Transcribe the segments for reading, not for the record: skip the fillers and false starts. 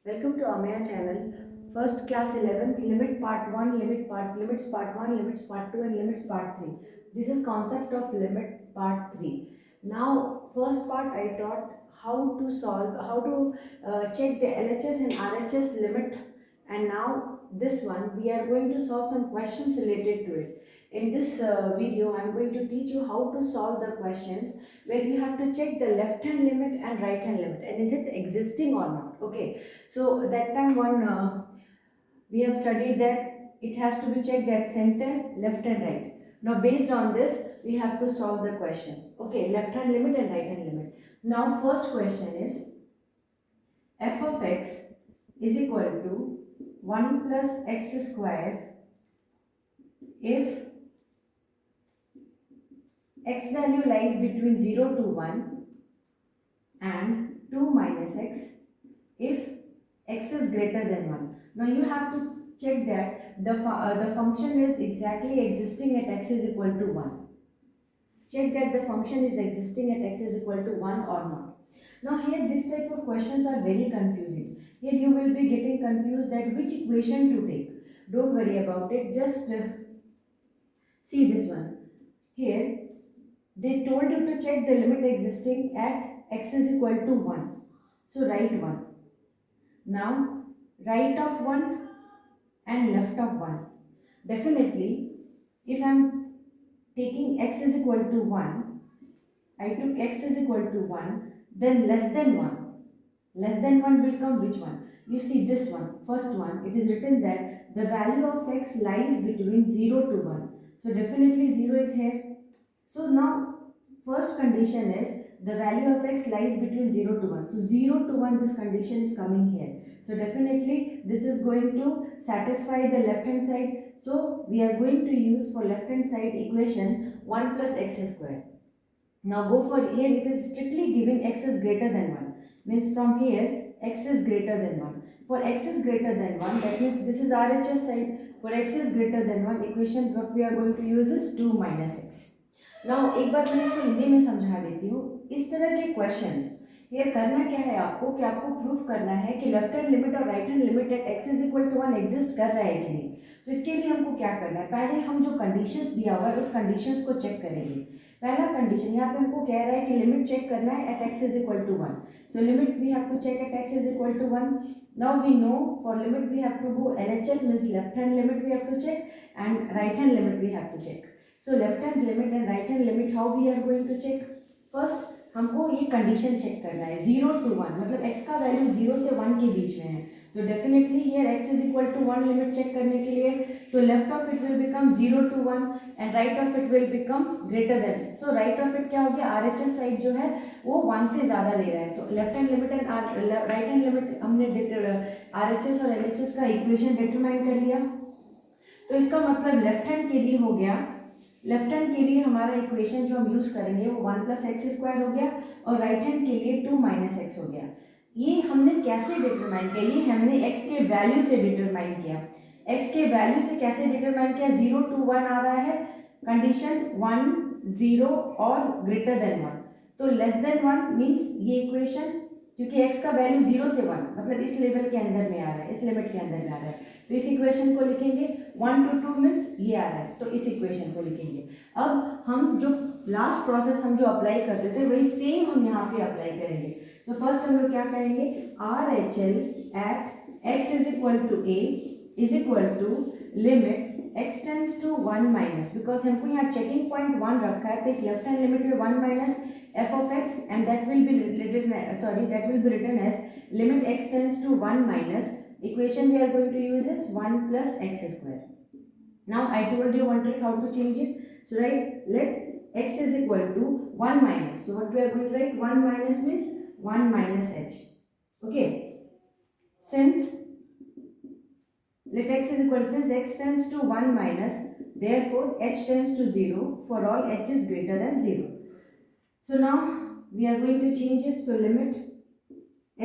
Welcome to Amaya channel. First class 11th limit part 1, limits part 1, limits part 2 and limits part 3. This is concept of limit part 3. Now first part I taught how to solve, how to check the LHS and RHS limit, and now this one we are going to solve some questions related to it. In this video I am going to teach you how to solve the questions where you have to check the left hand limit and right hand limit and is it existing or not. Okay, so that time we have studied that it has to be checked at center, left and right. Now based on this, we have to solve the question. Okay, left hand limit and right hand limit. Now first question is f of x is equal to 1 plus x square if x value lies between 0 to 1 and 2 minus x if x is greater than 1. Now you have to check that the function is exactly existing at x is equal to 1. Check that the function is existing at x is equal to 1 or not. Now here this type of questions are very confusing. Here you will be getting confused that which equation to take. Don't worry about it, just see this one. Here they told you to check the limit existing at x is equal to 1. So write 1. Now right of 1 and left of 1. Definitely, if I am taking x is equal to 1, I took x is equal to 1, then less than 1. Less than 1 will come which one? You see this one, first one, it is written that the value of x lies between 0 to 1. So definitely 0 is here. So now first condition is the value of x lies between 0 to 1. So 0 to 1 this condition is coming here. So definitely this is going to satisfy the left hand side. So we are going to use for left hand side equation 1 plus x square. Now go for here, it is strictly giving x is greater than 1. Means from here x is greater than 1. For x is greater than 1, that means this is RHS side. For x is greater than 1, equation what we are going to use is 2 minus x. Now एक बार मैं इसको हिंदी में समझा देती हूँ. इस तरह के क्वेश्चंस हियर करना क्या है आपको कि आपको प्रूफ करना है कि लेफ्ट हैंड लिमिट और right hand limit at x is equal to 1 exist कर रहा है कि नहीं. तो इसके लिए हमको क्या करना है, पहले हम जो कंडीशंस दिया हुआ है उस कंडीशंस को चेक करेंगे. पहला कंडीशन यहाँ पे हमको कह रहा है कि लिमिट चेक करना है at x is equal to 1. So limit we have to check at x is equal to 1. Now we know for limit we have to go LHL means left hand limit we have to check and right hand limit we have to check. So left hand limit and right hand limit, how we are going to check? First हमको ये condition check करना है 0 to 1, मतलब x का value 0 से 1 के बीच में है. तो definitely here x is equal to 1 limit check करने के लिए तो left of it will become 0 to 1 and right of it will become greater than. So right of it क्या हो गया, RHS साइड जो है वो 1 से ज़्यादा ले रहा है. तो left hand limit and right hand limit हमने RHS और LHS का इक्वेशन डिटरमाइन कर लिया. तो इसका मतलब लेफ्ट हैंड के लिए हो गया, लेफ्ट हैंड के लिए हमारा इक्वेशन जो हम यूज़ करेंगे वो 1 प्लस एक्स स्क्वायर हो गया और राइट हैंड के लिए 2 माइनस एक्स हो गया. ये हमने कैसे डिटरमाइन किया, ये हमने x के वैल्यू से डिटरमाइन किया. x के वैल्यू से कैसे डिटरमाइन किया, 0 to 1 आ रहा है, कंडीशन 1 0 और ग्रेटर देन 1. तो लेस देन 1 मीन्स ये इक्वेशन, क्योंकि x का वैल्यू 0 से 1 मतलब इस लेवल के अंदर में आ रहा है, इस लिमिट के अंदर में आ रहा है. तो इस इक्वेशन को लिखेंगे 1 to 2 मीन्स ये आ रहा है, तो इस इक्वेशन को लिखेंगे. अब हम जो लास्ट प्रोसेस हम जो अप्लाई करते थे वही सेम हम यहाँ पे अप्लाई करेंगे. तो फर्स्ट हम लोग क्या करेंगे, RHL at x is equal to a is equal to limit x tends to 1 minus, because हमको यहाँ चेकिंग पॉइंट 1 रखा है तो एक लेफ्ट हैंड लिमिट में 1 minus f of x and that will be written as limit x tends to 1 minus, equation we are going to use is 1 plus x square. Now I told you one trick how to change it. So write let x is equal to 1 minus. So what we are going to write, 1 minus means 1 minus h. Okay. Since let x is equal to, since x tends to 1 minus, therefore h tends to 0 for all h is greater than 0. So now we are going to change it. So limit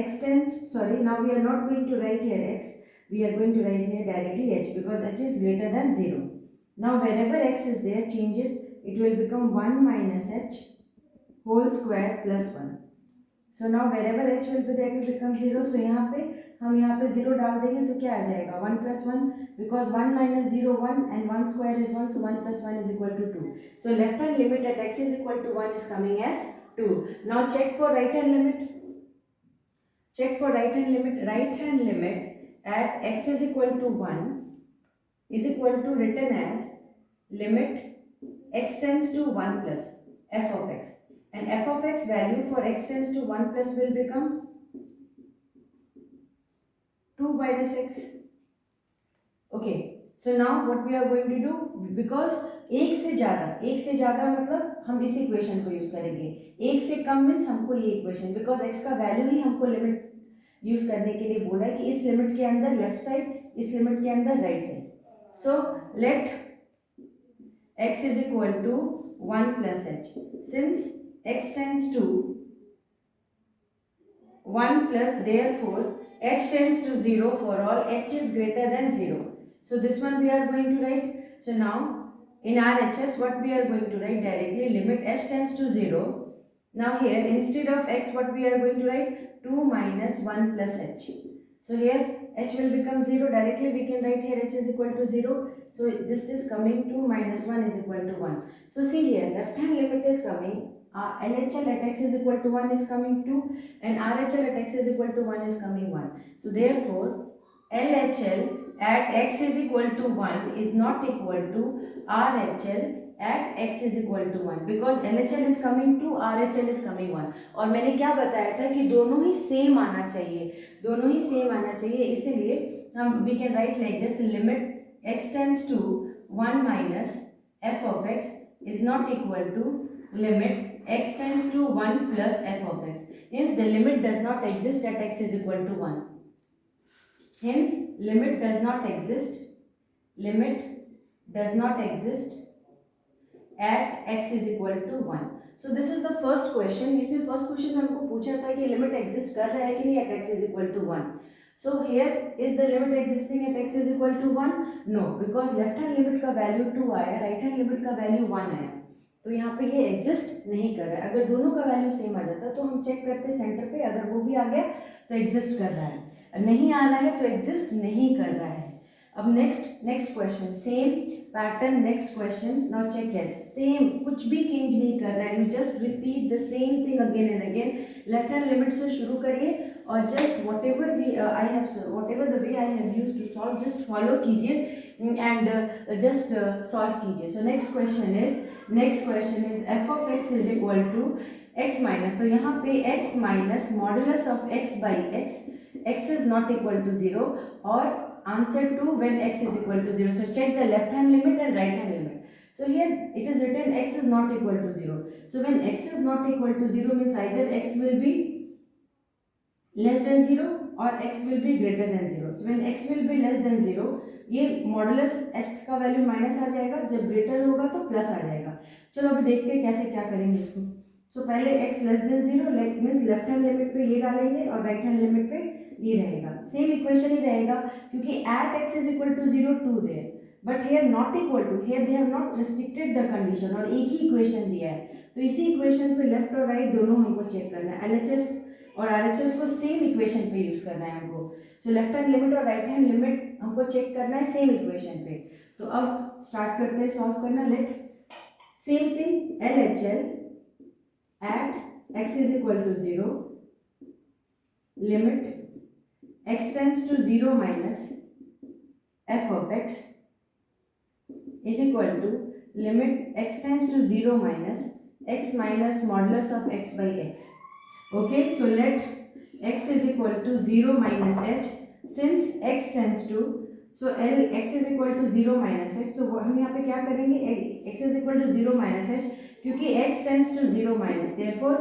x tends, now we are not going to write here x, we are going to write here directly h because h is greater than 0. Now wherever x is there, change it, it will become 1 minus h whole square plus 1. So now wherever h will be that will become 0. सो यहाँ पे हम यहाँ पे 0 डाल देंगे तो क्या आ जाएगा 1 + 1 because 1 - 0 1 and 1 square is 1, so 1 + 1 is equal to 2. So left hand limit at x is equal to 1 is coming as 2. Now check for right hand limit. Check for right hand limit. Right hand limit at x is equal to 1 is equal to written as limit x tends to 1 plus f of x, and f of x value for x tends to 1 plus will become 2 minus x. Okay, so now what we are going to do, because एक से ज़्यादा मतलब हम इस equation को use करेंगे, एक से कम मीन्स हमको ये इक्वेशन, बिकॉज x का वैल्यू ही हमको लिमिट यूज करने के लिए बोला है कि इस लिमिट के अंदर लेफ्ट साइड, इस लिमिट के अंदर right side. So let x is equal to 1 plus h. Since x tends to 1 plus, therefore h tends to 0 for all h is greater than 0. So this one we are going to write. So now in RHS what we are going to write directly, limit h tends to 0. Now here instead of x what we are going to write 2 minus 1 plus h. So here h will become 0. Directly we can write here h is equal to 0. So this is coming 2 minus 1 is equal to 1. So see here left hand limit is coming, LHL at x is equal to 1 is coming 2 and RHL at x is equal to 1 is coming 1. So therefore LHL at x is equal to 1 is not equal to RHL at x is equal to 1 because LHL is coming 2, RHL is coming 1. और मैंने क्या बताया था कि दोनों ही same आना चाहिए, इसीलिए हम we can write like this, limit x tends to 1 minus f of x is not equal to limit x tends to 1 plus f of x. Hence the limit does not exist at x is equal to 1. Hence limit does not exist at x is equal to 1. So this is the first question. इसमें first question में हमको पूछा था कि limit exist कर रहा है कि नहीं at x is equal to 1. So here is the limit existing at x is equal to 1? No, because left hand limit का value 2 आया, right hand limit का value 1 आया, तो यहाँ पे ये एग्जिस्ट नहीं कर रहा है. अगर दोनों का वैल्यू सेम आ जाता तो हम चेक करते सेंटर पे, अगर वो भी आ गया तो एग्जिस्ट कर रहा है, नहीं आ रहा है तो एग्जिस्ट नहीं कर रहा है. अब next question same pattern. Next question now check here, same कुछ भी चेंज नहीं कर रहा है, you just repeat the same thing again and again. Left hand limit से शुरू करिए और just whatever the way I have used to solve just follow कीजिए एंड जस्ट सॉल्व कीजिए. So next question is f of x is equal to x minus, तो यहाँ पे x minus modulus of x by x is not equal to 0 or answer to when x is equal to 0. So check the left hand limit and right hand limit. So here it is written x is not equal to 0. So when x is not equal to 0 means either x will be less than 0 or x will be greater than 0. So when x will be less than 0, ये modulus x का value minus आ जाएगा, जब greater होगा तो plus आ जाएगा. चलो अभी देखते हैं कैसे क्या करेंगे इसको. सो पहले x less than 0 means left hand limit पे ये डालेंगे और राइट हैंड लिमिट पे ये रहेगा. सेम इक्वेशन ही रहेगा क्योंकि at x is equal to 0 2 there, but here not equal to, here they have not restricted the condition और एक ही इक्वेशन दिया है. तो इसी इक्वेशन पे लेफ्ट और राइट दोनों हमको चेक करना है. LHS और RHS को सेम इक्वेशन पे यूज करना है हमको. सो लेफ्ट हैंड लिमिट और राइट हैंड लिमिट हमको चेक करना है सेम इक्वेशन पे. तो अब स्टार्ट करते हैं सॉल्व करना. Let same thing LHL at x is equal to 0, limit x tends to 0 minus f of x is equal to limit x tends to 0 minus x minus modulus of x by x. Okay, so let x is equal to 0 minus h. Since x tends to, so x is equal to 0 minus h. So हम यहाँ पे क्या करेंगे, x is equal to 0 minus h क्योंकि x tends to 0 minus, therefore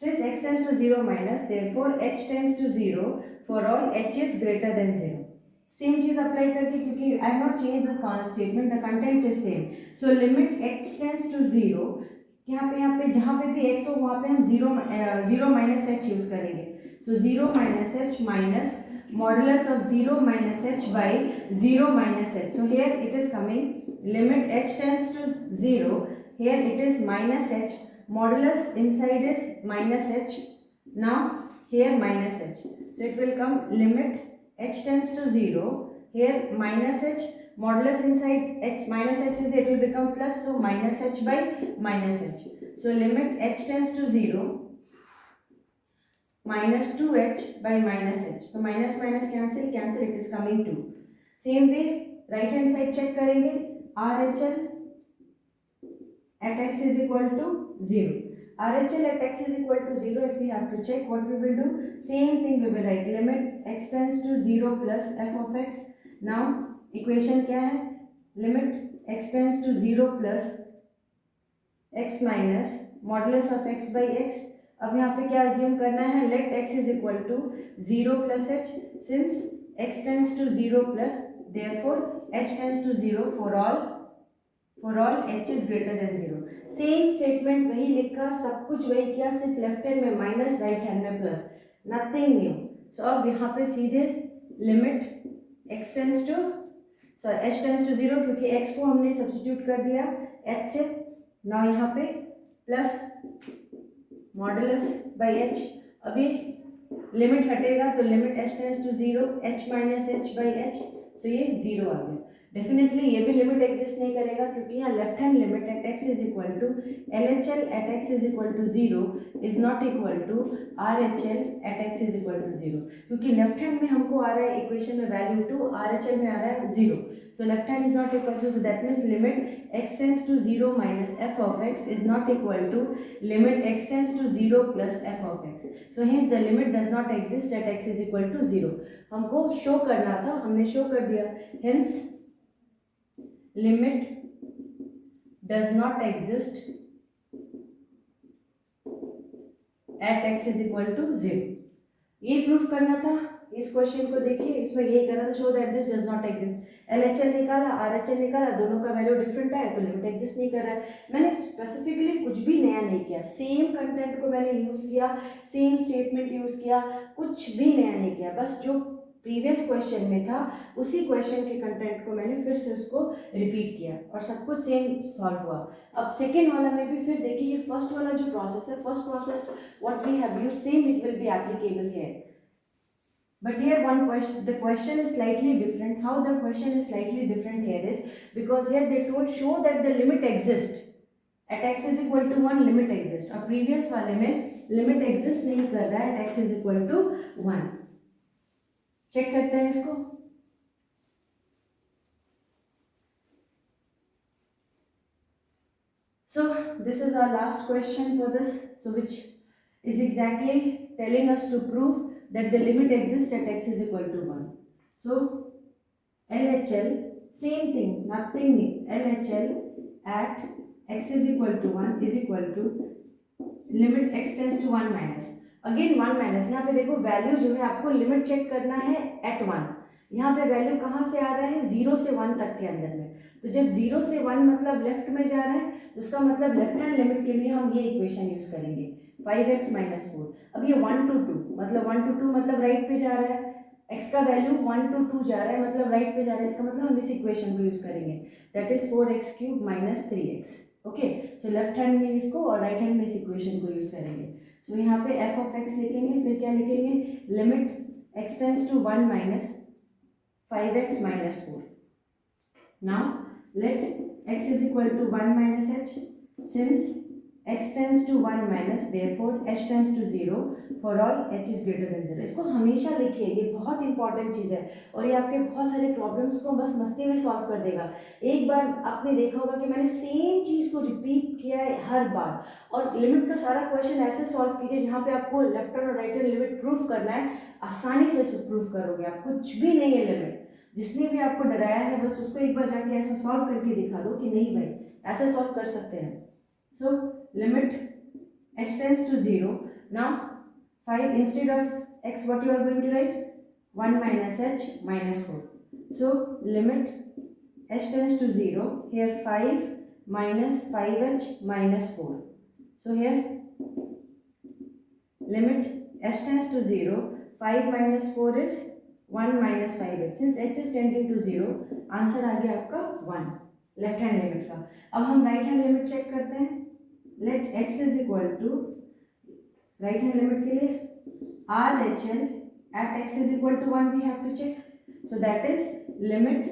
since x tends to 0 minus, therefore h tends to 0 for all h is greater than 0. Same चीज apply करके, क्योंकि I have not change the statement, the content is same. So limit x tends to 0, यहाँ पे जहाँ पे भी x हो वहाँ पे हम 0 माइनस h यूज करेंगे. सो 0 minus h minus modulus of 0 minus h by 0 minus h. So here it is coming limit h tends to 0, here it is minus h, modulus inside is minus h Now here minus h, so it will come limit h tends to 0. Here minus h, modulus inside h minus h is there, it will become plus, so minus h by minus h. So limit h tends to 0 minus 2h by minus h. So minus minus cancel, cancel, it is coming 2. Same way right hand side check करेंगे, RHL at x is equal to 0. RHL at x is equal to 0. If we have to check, what we will do, same thing we will write, limit x tends to 0 plus f of x. Now equation क्या है, limit x tends to 0 plus x minus modulus of x by x. अब यहाँ पे क्या assume करना है, let x is equal to 0 plus h. Since x tends to 0 plus, therefore h tends to 0 for all h is greater than 0. Same statement वही लिखा, सब कुछ वही किया, सिर्फ लेफ्ट हैंड में माइनस, राइट हैंड में प्लस, नथिंग न्यू. सो अब यहाँ पे सीधे limit x tends to h tends to 0, क्योंकि x को हमने सब्स्टिट्यूट कर दिया h से. नाउ यहाँ पे प्लस मॉडुलस बाई h. अभी लिमिट हटेगा तो limit h tends to 0 h minus h by h. So ये 0 आ गया. डेफिनेटली ये भी लिमिट एग्जिस्ट नहीं करेगा, क्योंकि यहाँ left hand limit at x is equal to LHL at x is equal to 0 is not equal to RHL at x is equal to 0, क्योंकि left hand में हमको आ रहा है इक्वेशन में वैल्यू 2, RHL में आ रहा है 0. So left hand is not equal to, so that means limit x tends to 0 minus f of x is not equal to limit x tends to 0 plus f of x. So hence the limit does not exist at x is equal to 0. हमको show करना था, हमने show कर दिया. Hence limit does not exist at x is equal to 0. ये proof करना था. इस क्वेश्चन को देखिए, इसमें यही करना था, show that this does not exist. LHL निकाला, RHL निकाला, दोनों का वैल्यू डिफरेंट है तो लिमिट एग्जिस्ट नहीं कर रहा है. मैंने स्पेसिफिकली कुछ भी नया नहीं किया, सेम कंटेंट को मैंने यूज़ किया, सेम स्टेटमेंट यूज़ किया, कुछ भी नया नहीं किया. बस जो प्रीवियस क्वेश्चन में था उसी क्वेश्चन के कंटेंट को मैंने फिर से उसको रिपीट किया और सब कुछ सेम सॉल्व हुआ. अब सेकेंड वाला में भी फिर देखिए, ये फर्स्ट वाला जो प्रोसेस है, first process what we have used, same it will be applicable here. But here one question, the question is slightly different. How the question is slightly different here is because here they told show that the limit exists at x is equal to 1, limit exists. और previous वाले में limit exist नहीं कर रहा है at x is equal to 1. Check करते हैं इसको. So this is our last question for this. So which is exactly telling us to prove that the limit exists at x is equal to 1. So LHL, same thing, nothing new. LHL at x is equal to 1 is equal to limit x tends to 1 minus. Again 1 minus. यहाँ पे देखो value जो है आपको limit check करना है eight 1. यहाँ पे वैल्यू कहाँ से आ रहा है, 0 से 1 तक के अंदर में. तो जब 0 से 1 मतलब लेफ्ट में जा रहा है तो उसका मतलब लेफ्ट हैंड लिमिट के लिए हम ये इक्वेशन यूज करेंगे 5x माइनस 4. अब ये 1 to 2 मतलब 1 to 2 मतलब राइट पे जा रहा है, x का वैल्यू 1 to 2 जा रहा है मतलब राइट पे जा रहा है. इसका मतलब हम इस इक्वेशन को यूज करेंगे, that is 4x cube minus 3x. Okay, so left hand में इसको और राइट हैंड में इस इक्वेशन को यूज करेंगे. सो यहाँ पे f ऑफ x लिखेंगे, फिर क्या लिखेंगे, limit x tends to 1 minus 5x minus 4. Now let x is equal to 1 minus h. Since x tends to 1 minus, therefore h tends to 0 for all h is greater than 0. इसको हमेशा लिखिए, ये बहुत important चीज़ है और ये आपके बहुत सारे प्रॉब्लम्स को बस मस्ती में सॉल्व कर देगा. एक बार आपने देखा होगा कि मैंने सेम चीज़ को रिपीट किया है हर बार. और लिमिट का सारा क्वेश्चन ऐसे सॉल्व कीजिए जहाँ पे आपको लेफ्ट हैंड और राइट हैंड लिमिट प्रूफ करना है, आसानी से प्रूफ करोगे आप. कुछ भी नहीं है लिमिट, जिसने भी आपको डराया है बस उसको एक बार जाके ऐसा सॉल्व करके दिखा दो कि नहीं भाई ऐसे सॉल्व कर सकते हैं. So limit h tends to 0. Now 5 instead of x what you are going to write, 1 minus h minus 4. So limit h tends to 0. Here 5 minus 5h minus 4. So here limit h tends to 0. 5 minus 4 is 1 minus 5h. Since h is tending to 0, answer आ गया आपका 1 left hand limit का. अब हम right hand limit check करते हैं. Let x is equal to right hand limit के लिए RHL at x is equal to 1 we have to check. So that is limit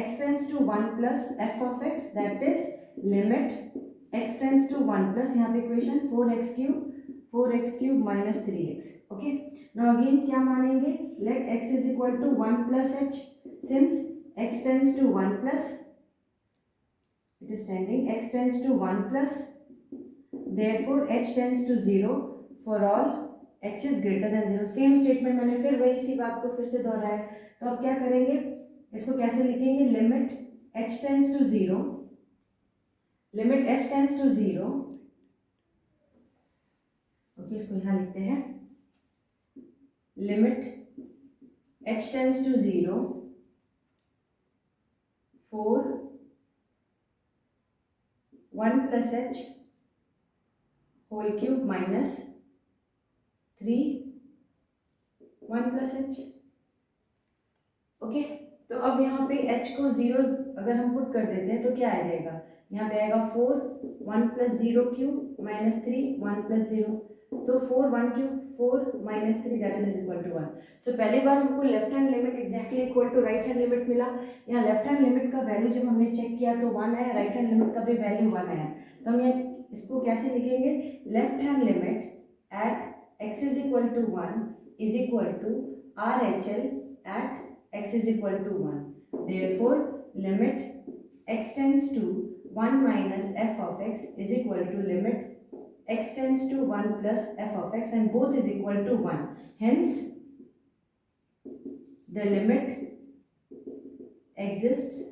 x tends to 1 plus f of x, that is limit x tends to 1 plus यहाँ पे equation 4x cube minus 3x. Okay, now again क्या मानेंगे, let x is equal to 1 plus h, since x tends to 1 plus, it is tending, x tends to 1 plus, therefore h tends to 0 for all h is greater than 0. Same statement मैंने फिर वही इसी बात को फिर से दोहराया. तो अब क्या करेंगे, इसको कैसे लिखेंगे, limit h tends to 0, limit h tends to 0. Okay, इसको यहाँ लिखते हैं, limit h tends to 0 for 1 plus h whole cube minus 3 1 plus h. Okay, तो अब यहाँ पे h को 0 अगर हम पुट कर देते हैं तो क्या आ जाएगा, यहाँ पे आएगा 4 1 plus 0 क्यूब माइनस 3 1 plus 0. तो 4 1 cube 4 minus 3 that is equal to 1. So पहली बार हमको left hand limit exactly equal to right hand limit मिला. यहाँ लेफ्ट हैंड लिमिट का वैल्यू जब हमने चेक किया तो 1 आया, राइट हैंड लिमिट का भी वैल्यू 1 आया. तो हम यहाँ इसको कैसे लिखेंगे, left hand limit at x is equal to 1 is equal to RHL at x is equal to 1. Therefore, limit x tends to 1 minus f of x is equal to limit x tends to 1 plus f of x, and both is equal to 1. Hence, the limit exists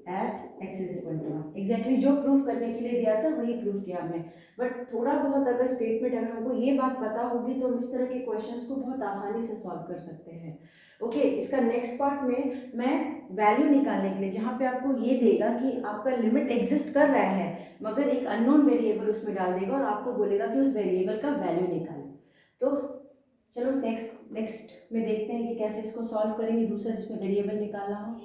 at x is equal to 1. Exactly जो proof करने के लिए दिया था वही proof किया हमने. But थोड़ा बहुत अगर स्टेटमेंट अगर हमको ये बात पता होगी तो हम इस तरह के क्वेश्चंस को बहुत आसानी से सॉल्व कर सकते हैं. ओके, इसका नेक्स्ट पार्ट में मैं वैल्यू निकालने के लिए, जहाँ पे आपको ये देगा कि आपका लिमिट एग्जिस्ट कर रहा है मगर एक अननोन वेरिएबल उसमें डाल देगा और आपको बोलेगा कि उस वेरिएबल का वैल्यू निकालें. तो चलो नेक्स्ट में देखते हैं कि कैसे इसको सॉल्व करेंगे, दूसरा जिसमें वेरिएबल निकालना हो.